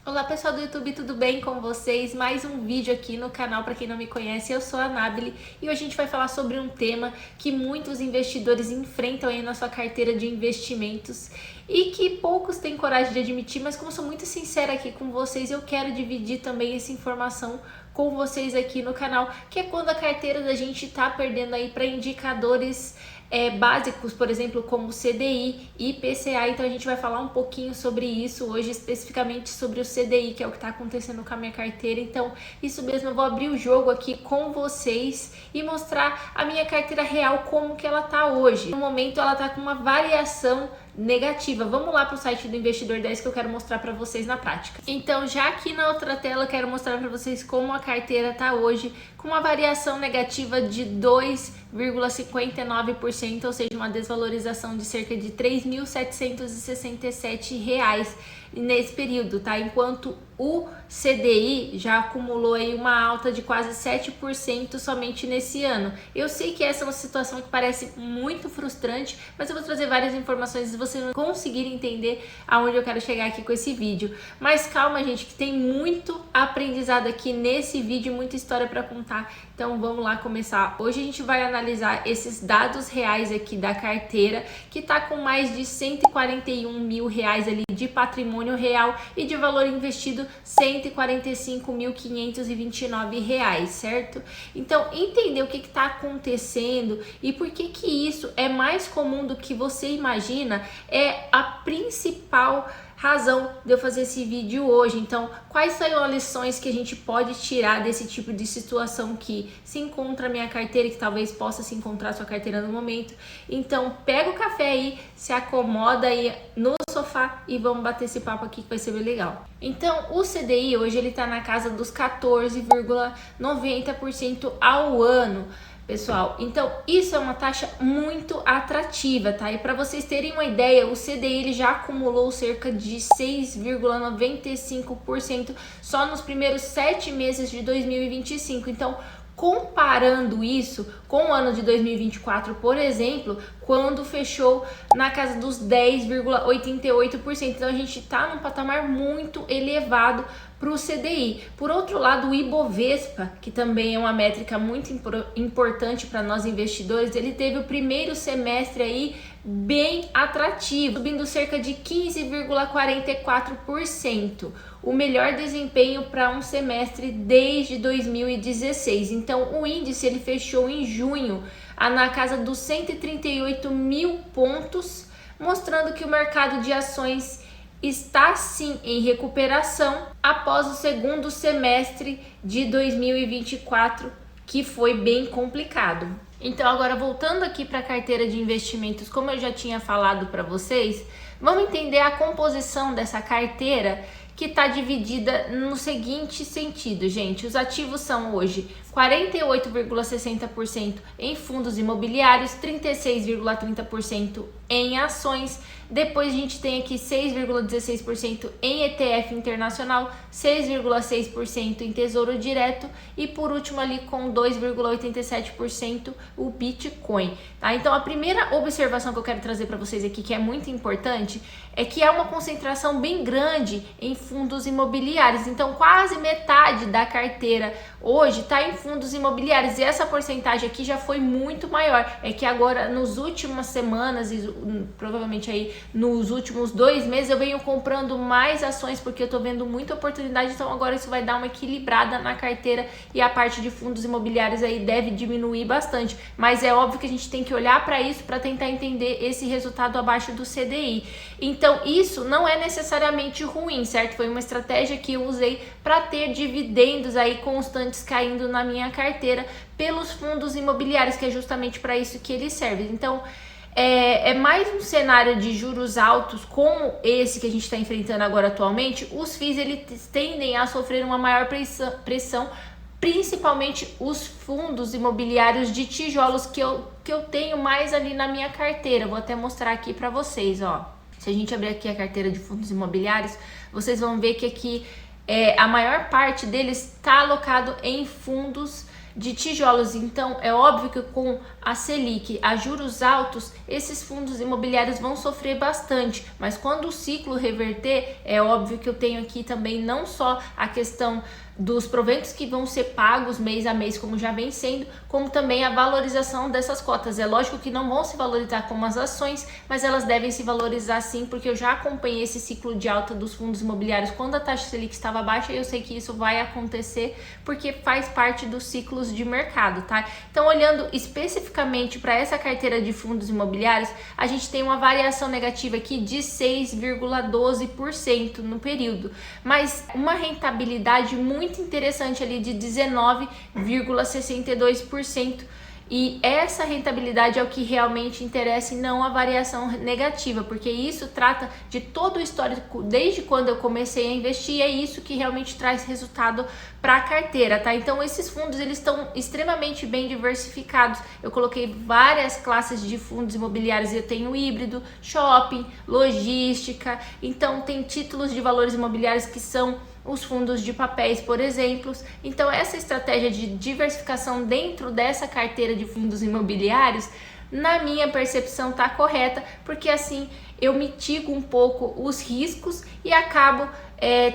Olá pessoal do YouTube, tudo bem com vocês? Mais um vídeo aqui no canal. Para quem não me conhece, eu sou a Nabile e hoje a gente vai falar sobre um tema que muitos investidores enfrentam aí na sua carteira de investimentos e que poucos têm coragem de admitir, mas como eu sou muito sincera aqui com vocês, eu quero dividir também essa informação com vocês aqui no canal, que é quando a carteira da gente tá perdendo aí para indicadores básicos, por exemplo, como CDI e IPCA. Então a gente vai falar um pouquinho sobre isso hoje, especificamente sobre o CDI, que é o que está acontecendo com a minha carteira. Então, isso mesmo, eu vou abrir o jogo aqui com vocês e mostrar a minha carteira real, como que ela tá hoje. No momento, ela tá com uma variação negativa. Vamos lá para o site do Investidor 10 que eu quero mostrar para vocês na prática. Então, já aqui na outra tela, eu quero mostrar para vocês como a carteira tá hoje, com uma variação negativa de 2,59%, ou seja, uma desvalorização de cerca de R$ 3.767 nesse período, tá? Enquanto o CDI já acumulou aí uma alta de quase 7% somente nesse ano. Eu sei que essa é uma situação que parece muito frustrante, mas eu vou trazer várias informações e você vai conseguir entender aonde eu quero chegar aqui com esse vídeo. Mas calma, gente, que tem muito aprendizado aqui nesse vídeo, muita história para contar. Então vamos lá começar. Hoje a gente vai analisar esses dados reais aqui da carteira, que tá com mais de R$141 mil ali de patrimônio real e de valor investido R$145.529, certo? Então, entender o que está acontecendo e por que isso é mais comum do que você imagina é a principal razão de eu fazer esse vídeo hoje. Então, quais são as lições que a gente pode tirar desse tipo de situação que se encontra a minha carteira e que talvez possa se encontrar a sua carteira no momento? Então, pega o café aí, se acomoda aí no sofá e vamos bater esse papo aqui que vai ser bem legal. Então, o CDI hoje ele tá na casa dos 14,90% ao ano. Pessoal, então isso é uma taxa muito atrativa, tá? E para vocês terem uma ideia, o CDI ele já acumulou cerca de 6,95% só nos primeiros 7 meses de 2025. Então, comparando isso com o ano de 2024, por exemplo, quando fechou na casa dos 10,88%. Então a gente está num patamar muito elevado para o CDI. Por outro lado, o Ibovespa, que também é uma métrica muito importante para nós investidores, ele teve o primeiro semestre aí bem atrativo, subindo cerca de 15,44%, o melhor desempenho para um semestre desde 2016. Então, o índice ele fechou em junho na casa dos 138 mil pontos, mostrando que o mercado de ações está sim em recuperação após o segundo semestre de 2024, que foi bem complicado. Então, agora voltando aqui para a carteira de investimentos, como eu já tinha falado para vocês, vamos entender a composição dessa carteira, que está dividida no seguinte sentido, gente. Os ativos são hoje 48,60% em fundos imobiliários, 36,30% em ações. Depois a gente tem aqui 6,16% em ETF internacional, 6,6% em tesouro direto e por último ali com 2,87% o Bitcoin, tá? Então a primeira observação que eu quero trazer para vocês aqui, que é muito importante, é que há uma concentração bem grande em fundos imobiliários. Então quase metade da carteira hoje está em fundos imobiliários e essa porcentagem aqui já foi muito maior. É que agora nas últimas semanas e provavelmente aí nos últimos 2 meses eu venho comprando mais ações porque eu tô vendo muita oportunidade. Então agora isso vai dar uma equilibrada na carteira e a parte de fundos imobiliários aí deve diminuir bastante, mas é óbvio que a gente tem que olhar para isso para tentar entender esse resultado abaixo do CDI. Então isso não é necessariamente ruim, certo? Foi uma estratégia que eu usei para ter dividendos aí constantes caindo na minha carteira pelos fundos imobiliários, que é justamente para isso que eles servem. Então é mais um cenário de juros altos como esse que a gente está enfrentando agora atualmente. Os FIIs eles tendem a sofrer uma maior pressão, principalmente os fundos imobiliários de tijolos que eu tenho mais ali na minha carteira. Vou até mostrar aqui para vocês, ó. Se a gente abrir aqui a carteira de fundos imobiliários, vocês vão ver que aqui a maior parte deles está alocado em fundos de tijolos. Então, é óbvio que com a Selic, a juros altos, esses fundos imobiliários vão sofrer bastante. Mas quando o ciclo reverter, é óbvio que eu tenho aqui também não só a questão dos proventos que vão ser pagos mês a mês, como já vem sendo, como também a valorização dessas cotas. É lógico que não vão se valorizar como as ações, mas elas devem se valorizar sim, porque eu já acompanhei esse ciclo de alta dos fundos imobiliários quando a taxa Selic estava baixa, e eu sei que isso vai acontecer porque faz parte dos ciclos de mercado, tá? Então, olhando especificamente para essa carteira de fundos imobiliários, a gente tem uma variação negativa aqui de 6,12% no período, mas uma rentabilidade muito interessante ali de 19,62%. E essa rentabilidade é o que realmente interessa e não a variação negativa, porque isso trata de todo o histórico desde quando eu comecei a investir, e é isso que realmente traz resultado para a carteira, tá? Então esses fundos, eles estão extremamente bem diversificados. Eu coloquei várias classes de fundos imobiliários, eu tenho híbrido, shopping, logística, então tem títulos de valores imobiliários que são os fundos de papéis, por exemplo. Então essa estratégia de diversificação dentro dessa carteira de fundos imobiliários, na minha percepção, tá correta, porque assim eu mitigo um pouco os riscos e acabo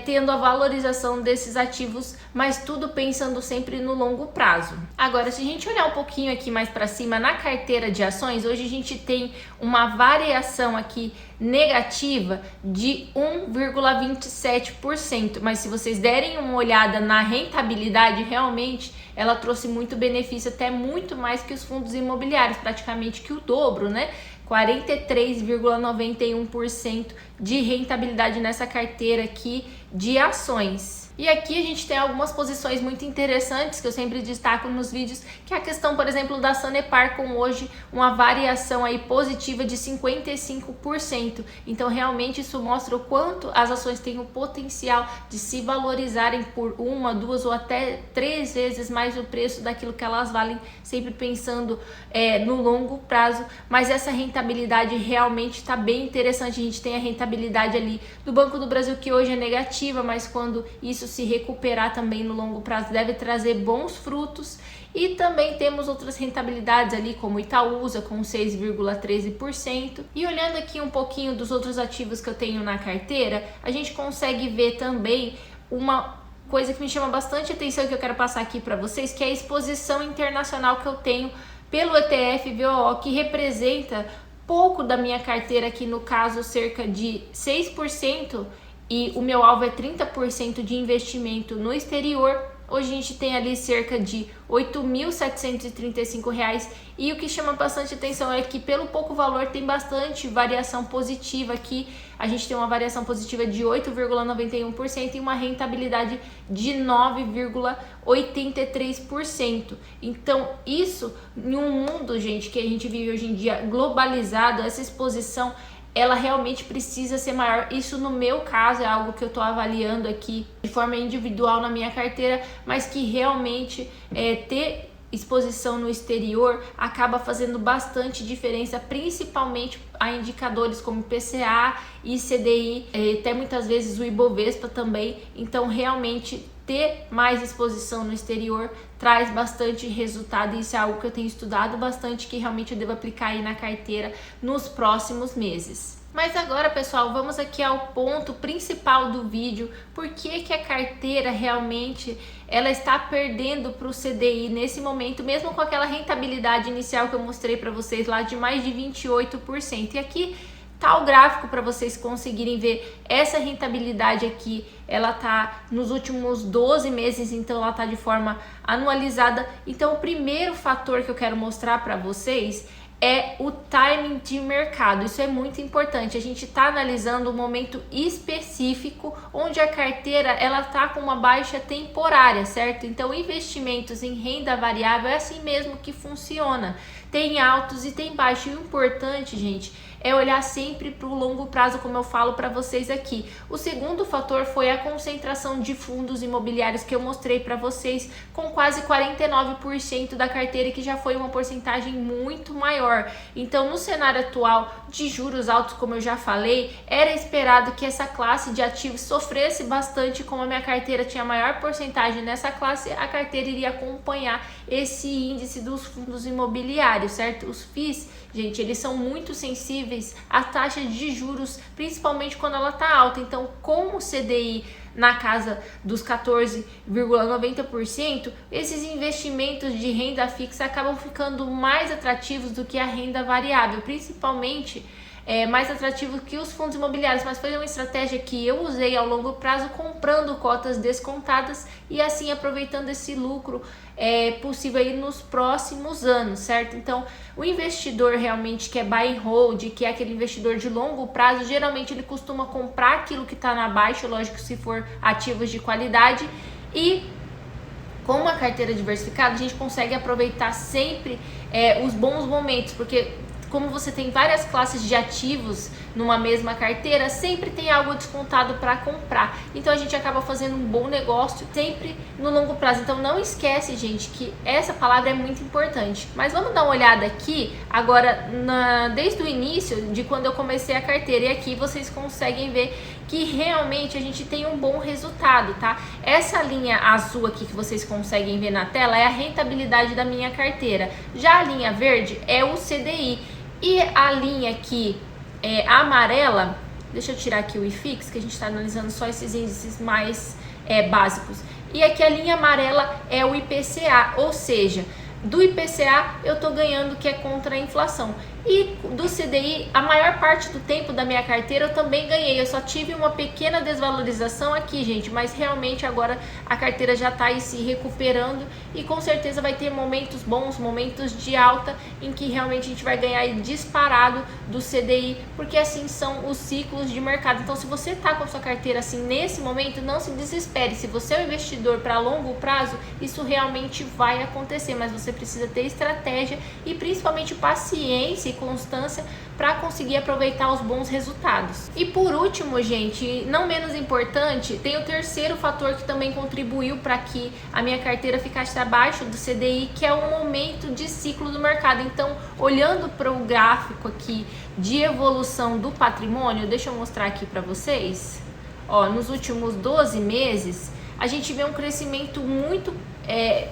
tendo a valorização desses ativos, mas tudo pensando sempre no longo prazo. Agora, se a gente olhar um pouquinho aqui mais para cima na carteira de ações, hoje a gente tem uma variação aqui negativa de 1,27%, mas se vocês derem uma olhada na rentabilidade, realmente ela trouxe muito benefício, até muito mais que os fundos imobiliários, praticamente que o dobro, né? 43,91% de rentabilidade nessa carteira aqui de ações. E aqui a gente tem algumas posições muito interessantes que eu sempre destaco nos vídeos, que é a questão, por exemplo, da Sanepar, com hoje uma variação aí positiva de 55%. Então realmente isso mostra o quanto as ações têm o potencial de se valorizarem por 1, 2 ou até 3 vezes mais o preço daquilo que elas valem, sempre pensando no longo prazo. Mas essa rentabilidade realmente está bem interessante. A gente tem a rentabilidade ali do Banco do Brasil, que hoje é negativa, mas quando isso se recuperar também no longo prazo deve trazer bons frutos. E também temos outras rentabilidades ali, como Itaúsa com 6,13%. E olhando aqui um pouquinho dos outros ativos que eu tenho na carteira, a gente consegue ver também uma coisa que me chama bastante atenção, que eu quero passar aqui para vocês, que é a exposição internacional que eu tenho pelo ETF VOO, que representa pouco da minha carteira, aqui no caso cerca de 6%, e o meu alvo é 30% de investimento no exterior. Hoje a gente tem ali cerca de R$ 8.735, e o que chama bastante atenção é que pelo pouco valor tem bastante variação positiva aqui. A gente tem uma variação positiva de 8,91% e uma rentabilidade de 9,83%. Então isso, em um mundo, gente, que a gente vive hoje em dia globalizado, essa exposição ela realmente precisa ser maior. Isso, no meu caso, é algo que eu estou avaliando aqui de forma individual na minha carteira, mas que realmente ter exposição no exterior acaba fazendo bastante diferença, principalmente a indicadores como PCA e CDI, até muitas vezes o Ibovespa também. Então realmente ter mais exposição no exterior traz bastante resultado, e isso é algo que eu tenho estudado bastante, que realmente eu devo aplicar aí na carteira nos próximos meses. Mas agora, pessoal, vamos aqui ao ponto principal do vídeo. Por que que a carteira realmente ela está perdendo para o CDI nesse momento, mesmo com aquela rentabilidade inicial que eu mostrei para vocês lá de mais de 28%. E aqui tá o gráfico para vocês conseguirem ver essa rentabilidade aqui. Ela tá nos últimos 12 meses, então ela tá de forma anualizada. Então o primeiro fator que eu quero mostrar para vocês é o timing de mercado. Isso é muito importante. A gente está analisando um momento específico onde a carteira ela está com uma baixa temporária, certo? Então investimentos em renda variável é assim mesmo que funciona. Tem altos e tem baixos. E o importante, gente, é olhar sempre para o longo prazo, como eu falo para vocês aqui. O segundo fator foi a concentração de fundos imobiliários que eu mostrei para vocês, com quase 49% da carteira, que já foi uma porcentagem muito maior. Então, no cenário atual de juros altos, como eu já falei, era esperado que essa classe de ativos sofresse bastante. Como a minha carteira tinha maior porcentagem nessa classe, a carteira iria acompanhar esse índice dos fundos imobiliários, certo? Os FIIs, gente, eles são muito sensíveis à taxa de juros, principalmente quando ela está alta. Então, com o CDI na casa dos 14,90%, esses investimentos de renda fixa acabam ficando mais atrativos do que a renda variável, principalmente mais atrativo que os fundos imobiliários. Mas foi uma estratégia que eu usei ao longo prazo, comprando cotas descontadas e assim aproveitando esse lucro possível aí nos próximos anos, certo? Então, o investidor realmente que é buy and hold, que é aquele investidor de longo prazo, geralmente ele costuma comprar aquilo que está na baixa, lógico, se for ativos de qualidade. E com uma carteira diversificada, a gente consegue aproveitar sempre os bons momentos, porque como você tem várias classes de ativos numa mesma carteira, sempre tem algo descontado para comprar. Então a gente acaba fazendo um bom negócio sempre no longo prazo. Então não esquece, gente, que essa palavra é muito importante. Mas vamos dar uma olhada aqui agora desde o início de quando eu comecei a carteira. E aqui vocês conseguem ver que realmente a gente tem um bom resultado, tá? Essa linha azul aqui que vocês conseguem ver na tela é a rentabilidade da minha carteira. Já a linha verde é o CDI. E a linha aqui amarela, deixa eu tirar aqui o IFIX, que a gente está analisando só esses índices mais básicos. E aqui a linha amarela é o IPCA, ou seja, do IPCA eu tô ganhando, que é contra a inflação. E do CDI, a maior parte do tempo da minha carteira eu também ganhei. Eu só tive uma pequena desvalorização aqui, gente, mas realmente agora a carteira já tá aí se recuperando e com certeza vai ter momentos bons, momentos de alta, em que realmente a gente vai ganhar aí disparado do CDI, porque assim são os ciclos de mercado. Então, se você tá com a sua carteira assim nesse momento, não se desespere. Se você é um investidor para longo prazo, isso realmente vai acontecer, mas você precisa ter estratégia e principalmente paciência e constância para conseguir aproveitar os bons resultados. E por último, gente, não menos importante, tem o terceiro fator que também contribuiu para que a minha carteira ficasse abaixo do CDI, que é o momento de ciclo do mercado. Então, olhando para o gráfico aqui de evolução do patrimônio, deixa eu mostrar aqui para vocês. Ó, nos últimos 12 meses, a gente vê um crescimento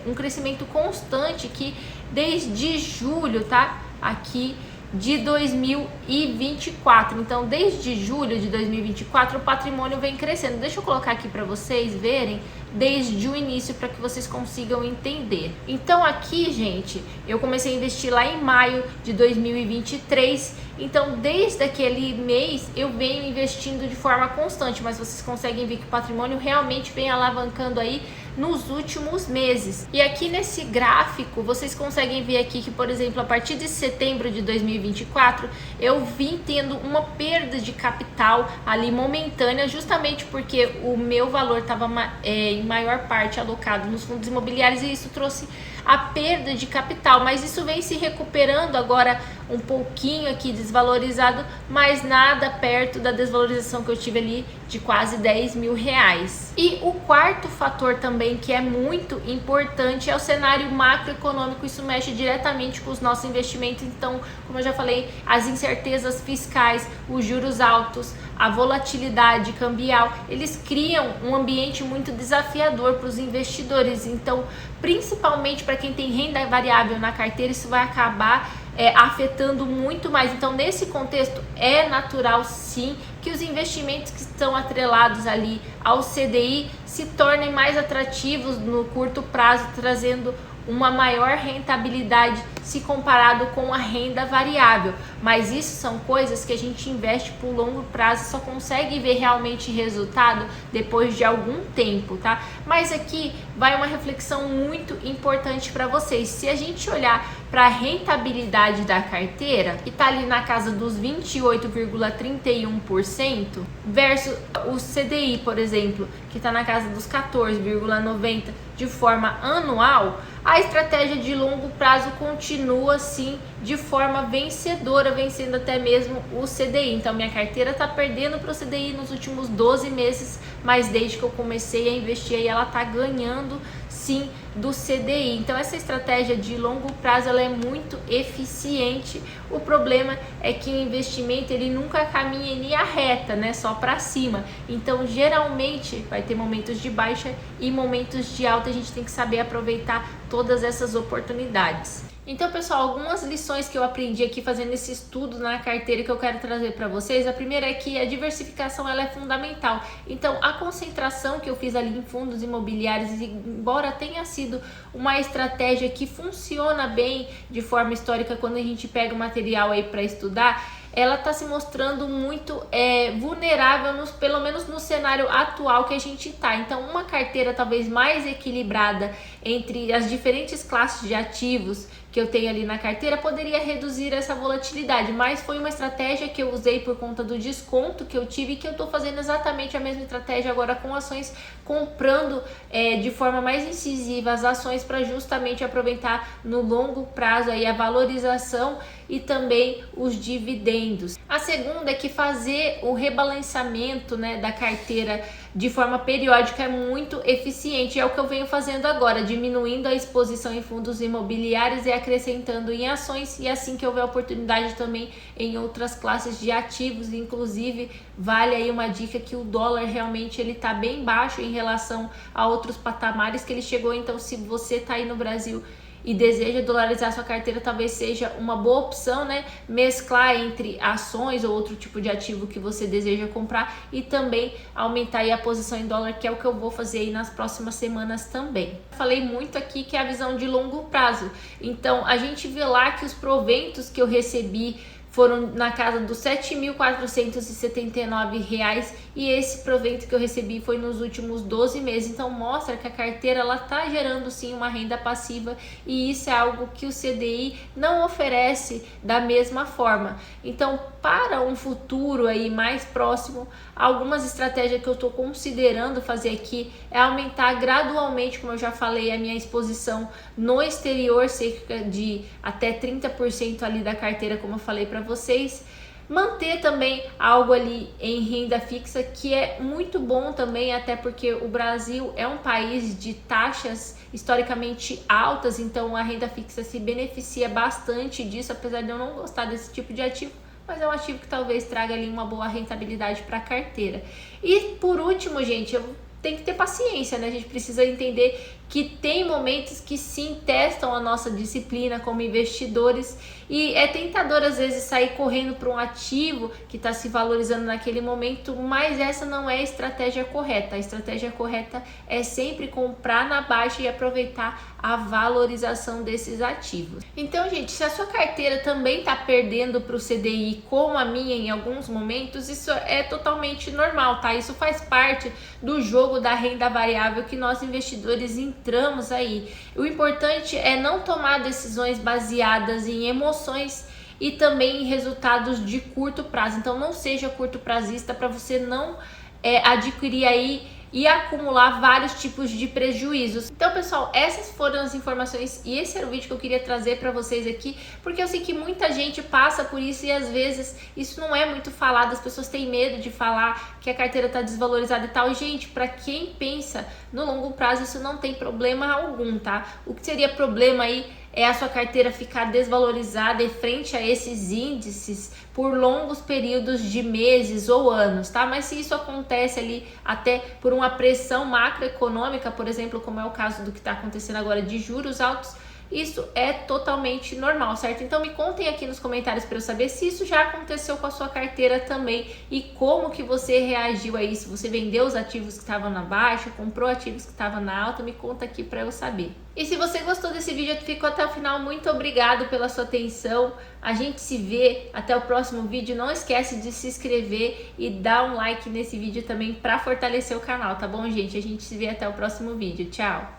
um crescimento constante que desde julho, tá? Aqui de 2024. Então, desde julho de 2024, o patrimônio vem crescendo. Deixa eu colocar aqui para vocês verem desde o início, para que vocês consigam entender. Então, aqui, gente, eu comecei a investir lá em maio de 2023. Então, desde aquele mês, eu venho investindo de forma constante, mas vocês conseguem ver que o patrimônio realmente vem alavancando aí nos últimos meses. E aqui nesse gráfico, vocês conseguem ver aqui que, por exemplo, a partir de setembro de 2024, eu vim tendo uma perda de capital ali momentânea, justamente porque o meu valor estava em maior parte alocado nos fundos imobiliários e isso trouxe a perda de capital, mas isso vem se recuperando agora um pouquinho aqui desvalorizado, mas nada perto da desvalorização que eu tive ali de quase 10 mil reais. E o quarto fator também que é muito importante é o cenário macroeconômico. Isso mexe diretamente com os nossos investimentos. Então, como eu já falei, as incertezas fiscais, os juros altos, a volatilidade cambial, eles criam um ambiente muito desafiador para os investidores. Então, principalmente para quem tem renda variável na carteira, isso vai acabar afetando muito mais. Então, nesse contexto, é natural sim que os investimentos que estão atrelados ali ao CDI se tornem mais atrativos no curto prazo, trazendo uma maior rentabilidade se comparado com a renda variável. Mas isso são coisas que a gente investe por longo prazo e só consegue ver realmente resultado depois de algum tempo, tá? Mas aqui vai uma reflexão muito importante para vocês. Se a gente olhar para a rentabilidade da carteira, que está ali na casa dos 28,31%, versus o CDI, por exemplo, que está na casa dos 14,90 de forma anual, a estratégia de longo prazo continua sim de forma vencedora, vencendo até mesmo o CDI. Então minha carteira está perdendo para o CDI nos últimos 12 meses, mas desde que eu comecei a investir aí ela está ganhando sim do CDI. Então essa estratégia de longo prazo ela é muito eficiente. O problema é que o investimento ele nunca caminha em linha reta, né, só para cima. Então geralmente vai ter momentos de baixa e momentos de alta. A gente tem que saber aproveitar todas essas oportunidades. Então, pessoal, algumas lições que eu aprendi aqui fazendo esse estudo na carteira que eu quero trazer para vocês. A primeira é que a diversificação ela é fundamental. Então, a concentração que eu fiz ali em fundos imobiliários, embora tenha sido uma estratégia que funciona bem de forma histórica quando a gente pega o material aí para estudar, ela está se mostrando muito vulnerável, pelo menos no cenário atual que a gente está. Então, uma carteira talvez mais equilibrada entre as diferentes classes de ativos que eu tenho ali na carteira poderia reduzir essa volatilidade, mas foi uma estratégia que eu usei por conta do desconto que eu tive e que eu estou fazendo exatamente a mesma estratégia agora com ações, comprando de forma mais incisiva as ações para justamente aproveitar no longo prazo aí a valorização e também os dividendos. A segunda é que fazer o rebalanceamento, né, da carteira de forma periódica é muito eficiente, é o que eu venho fazendo agora, diminuindo a exposição em fundos imobiliários e acrescentando em ações, e assim que houver oportunidade também em outras classes de ativos. Inclusive vale aí uma dica que o dólar realmente ele tá bem baixo em relação a outros patamares que ele chegou. Então se você tá aí no Brasil e deseja dolarizar sua carteira, talvez seja uma boa opção, né? Mesclar entre ações ou outro tipo de ativo que você deseja comprar e também aumentar aí a posição em dólar, que é o que eu vou fazer aí nas próximas semanas também. Falei muito aqui que é a visão de longo prazo. Então, a gente vê lá que os proventos que eu recebi foram na casa dos R$ 7.479 e esse provento que eu recebi foi nos últimos 12 meses. Então mostra que a carteira ela tá gerando sim uma renda passiva, e isso é algo que o CDI não oferece da mesma forma. Então, para um futuro aí mais próximo, algumas estratégias que eu estou considerando fazer aqui é aumentar gradualmente, como eu já falei, a minha exposição no exterior, cerca de até 30% ali da carteira, como eu falei para vocês. Manter também algo ali em renda fixa, que é muito bom também, até porque o Brasil é um país de taxas historicamente altas, então a renda fixa se beneficia bastante disso, apesar de eu não gostar desse tipo de ativo, mas é um ativo que talvez traga ali uma boa rentabilidade para a carteira. E por último, gente, eu tenho que ter paciência, né? A gente precisa entender que tem momentos que sim testam a nossa disciplina como investidores, e é tentador às vezes sair correndo para um ativo que está se valorizando naquele momento, mas essa não é a estratégia correta. A estratégia correta é sempre comprar na baixa e aproveitar a valorização desses ativos. Então, gente, se a sua carteira também está perdendo para o CDI, como a minha em alguns momentos, isso é totalmente normal, tá? Isso faz parte do jogo da renda variável que nós investidores entramos aí. O importante é não tomar decisões baseadas em emoções e também em resultados de curto prazo. Então não seja curto prazista para você não adquirir aí e acumular vários tipos de prejuízos. Então, pessoal, essas foram as informações e esse era o vídeo que eu queria trazer para vocês aqui, porque eu sei que muita gente passa por isso e às vezes isso não é muito falado, as pessoas têm medo de falar que a carteira está desvalorizada e tal. E, gente, para quem pensa no longo prazo, isso não tem problema algum, tá? O que seria problema aí é a sua carteira ficar desvalorizada frente a esses índices por longos períodos de meses ou anos, tá? Mas se isso acontece ali até por uma pressão macroeconômica, por exemplo, como é o caso do que está acontecendo agora de juros altos, isso é totalmente normal, certo? Então me contem aqui nos comentários para eu saber se isso já aconteceu com a sua carteira também e como que você reagiu a isso. Você vendeu os ativos que estavam na baixa, comprou ativos que estavam na alta? Me conta aqui para eu saber. E se você gostou desse vídeo, ficou até o final, muito obrigado pela sua atenção. A gente se vê até o próximo vídeo. Não esquece de se inscrever e dar um like nesse vídeo também para fortalecer o canal, tá bom, gente? A gente se vê até o próximo vídeo. Tchau!